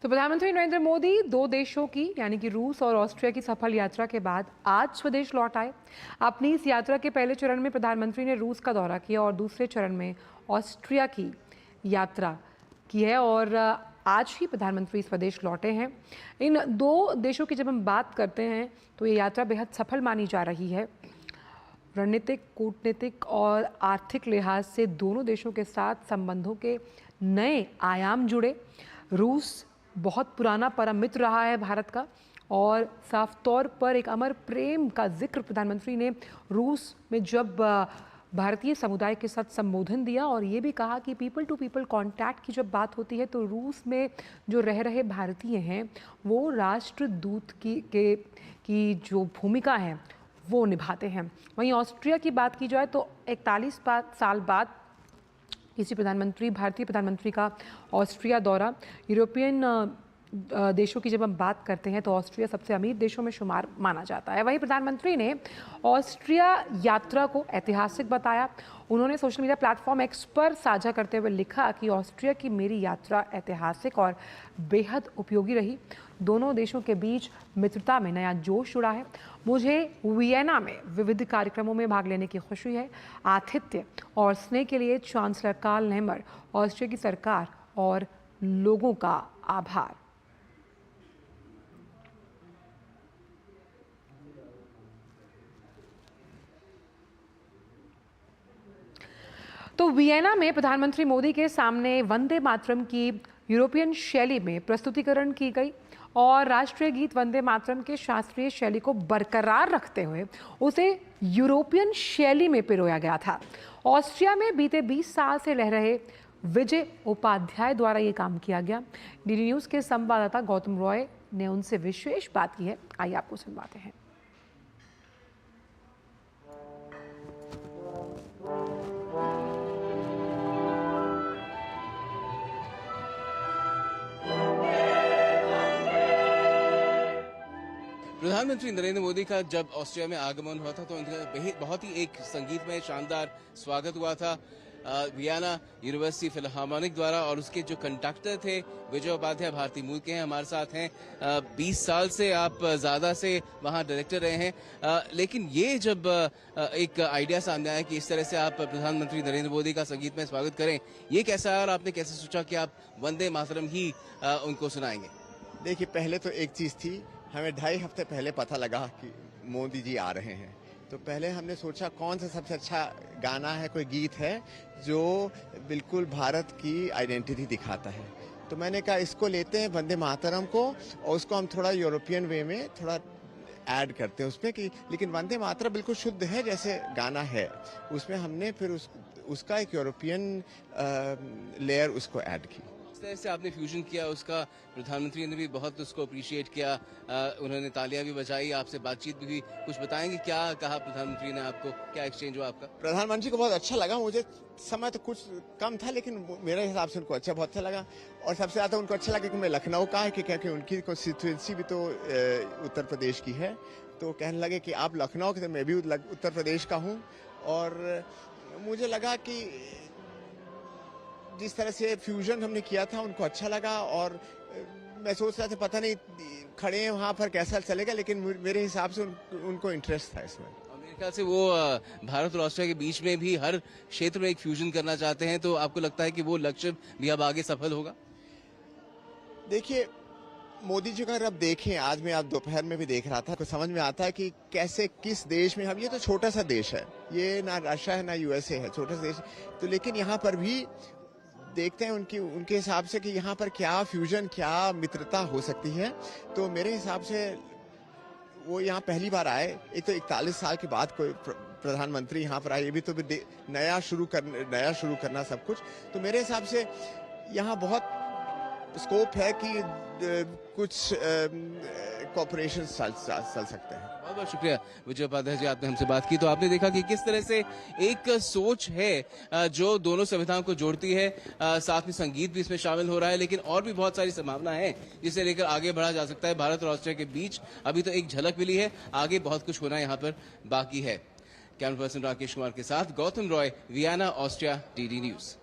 तो प्रधानमंत्री नरेंद्र मोदी दो देशों की यानी कि रूस और ऑस्ट्रिया की सफल यात्रा के बाद आज स्वदेश लौट आए। अपनी इस यात्रा के पहले चरण में प्रधानमंत्री ने रूस का दौरा किया और दूसरे चरण में ऑस्ट्रिया की यात्रा की है और आज ही प्रधानमंत्री स्वदेश लौटे हैं। इन दो देशों की जब हम बात करते हैं तो ये यात्रा बेहद सफल मानी जा रही है। रणनीतिक, कूटनीतिक और आर्थिक लिहाज से दोनों देशों के साथ संबंधों के नए आयाम जुड़े। रूस बहुत पुराना परम मित्र रहा है भारत का और साफ तौर पर एक अमर प्रेम का जिक्र प्रधानमंत्री ने रूस में जब भारतीय समुदाय के साथ संबोधन दिया और ये भी कहा कि पीपल टू पीपल कांटेक्ट की जब बात होती है तो रूस में जो रह रहे भारतीय हैं वो राष्ट्रदूत की जो भूमिका है वो निभाते हैं। वहीं ऑस्ट्रिया की बात की जाए तो 41 साल बाद किसी भारतीय प्रधानमंत्री का ऑस्ट्रिया दौरा। यूरोपियन देशों की जब हम बात करते हैं तो ऑस्ट्रिया सबसे अमीर देशों में शुमार माना जाता है। वहीं प्रधानमंत्री ने ऑस्ट्रिया यात्रा को ऐतिहासिक बताया। उन्होंने सोशल मीडिया प्लेटफॉर्म एक्स पर साझा करते हुए लिखा कि ऑस्ट्रिया की मेरी यात्रा ऐतिहासिक और बेहद उपयोगी रही। दोनों देशों के बीच मित्रता में नया जोश उड़ा है। मुझे वियना में विविध कार्यक्रमों में भाग लेने की खुशी है। आतिथ्य और स्नेह के लिए चांसलर कार्ल नेहमर, ऑस्ट्रिया की सरकार और लोगों का आभार। तो वियना में प्रधानमंत्री मोदी के सामने वंदे मातरम की यूरोपियन शैली में प्रस्तुतिकरण की गई और राष्ट्रीय गीत वंदे मातरम के शास्त्रीय शैली को बरकरार रखते हुए उसे यूरोपियन शैली में पिरोया गया था। ऑस्ट्रिया में बीते 20 साल से रह रहे विजय उपाध्याय द्वारा ये काम किया गया। डीडी न्यूज़ के संवाददाता गौतम रॉय ने उनसे विशेष बात की है। आइए आपको सुनवाते हैं। प्रधानमंत्री नरेंद्र मोदी का जब ऑस्ट्रिया में आगमन हुआ था तो उनका बहुत ही एक संगीतमय शानदार स्वागत हुआ था वियना यूनिवर्सिटी फिलहार्मोनिक द्वारा। और उसके जो कंडक्टर थे विजय उपाध्याय भारतीय मूल के हैं, हमारे साथ हैं। 20 साल से आप ज्यादा से वहां डायरेक्टर रहे हैं, लेकिन ये जब एक आइडिया सामने आया कि इस तरह से आप प्रधानमंत्री नरेंद्र मोदी का संगीत में स्वागत करें, ये कैसा है और आपने कैसे सोचा कि आप वंदे मातरम ही उनको सुनाएंगे? देखिए, पहले तो एक चीज थी, हमें 2.5 हफ्ते पहले पता लगा कि मोदी जी आ रहे हैं, तो पहले हमने सोचा कौन सा सबसे अच्छा गाना है, कोई गीत है जो बिल्कुल भारत की आइडेंटिटी दिखाता है। तो मैंने कहा इसको लेते हैं वंदे मातरम को और उसको हम थोड़ा यूरोपियन वे में थोड़ा ऐड करते हैं उसमें कि लेकिन वंदे मातरम बिल्कुल शुद्ध है जैसे गाना है, उसमें हमने फिर उसका एक यूरोपियन लेयर उसको ऐड की। इस तरह से आपने फ्यूजन किया, उसका प्रधानमंत्री ने भी बहुत उसको अप्रिशिएट किया। उन्होंने तालियां भी बजाई, आपसे बातचीत भी हुई। कुछ बताएंगे क्या कहा प्रधानमंत्री ने आपको, क्या एक्सचेंज हुआ आपका? प्रधानमंत्री को बहुत अच्छा लगा। मुझे समय तो कुछ कम था लेकिन मेरे हिसाब से उनको बहुत अच्छा लगा और सबसे ज्यादा उनको अच्छा लगा कि मैं लखनऊ का है क्योंकि उनकी कॉन्स्टिट्यूएंसी भी तो उत्तर प्रदेश की है। तो कहने लगे कि आप लखनऊ के, तो मैं भी उत्तर प्रदेश का हूँ और मुझे लगा कि जिस तरह से फ्यूजन हमने किया था उनको अच्छा लगा और मैं सोच रहा था पता नहीं खड़े हैं वहाँ पर कैसा चलेगा, लेकिन मेरे हिसाब से उनको इंटरेस्ट था इसमें। मेरे ख्याल से वो भारत और ऑस्ट्रिया के बीच में भी हर क्षेत्र में एक फ्यूजन करना चाहते हैं, तो आपको लगता है कि वो लक्ष्य भी अब आगे सफल होगा? देखिए, मोदी जी का अगर आप देखें, आज मैं आप दोपहर में भी देख रहा था, तो समझ में आता है कि कैसे किस देश में हम, ये तो छोटा सा देश है, ये ना रशिया है ना यूएसए है, छोटा सा देश, तो लेकिन यहाँ पर भी देखते हैं उनके हिसाब से कि यहाँ पर क्या फ्यूजन, क्या मित्रता हो सकती है। तो मेरे हिसाब से वो यहाँ पहली बार आए, एक तो 41 साल के बाद कोई प्रधानमंत्री यहाँ पर आए, ये भी तो नया शुरू करना सब कुछ। तो मेरे हिसाब से यहाँ बहुत स्कोप है कि कुछ कॉपरेशन चल सकते हैं। बहुत बहुत शुक्रिया विजय उपाध्याय जी, आपने हमसे बात की। तो आपने देखा कि किस तरह से एक सोच है जो दोनों संविधान को जोड़ती है, साथ में संगीत भी इसमें शामिल हो रहा है, लेकिन और भी बहुत सारी संभावना है जिसे लेकर आगे बढ़ा जा सकता है। भारत और ऑस्ट्रिया के बीच अभी तो एक झलक मिली है, आगे बहुत कुछ होना यहाँ पर बाकी है। कैमरा पर्सन राकेश कुमार के साथ Gautam Roy, Vienna, Austria, DD news.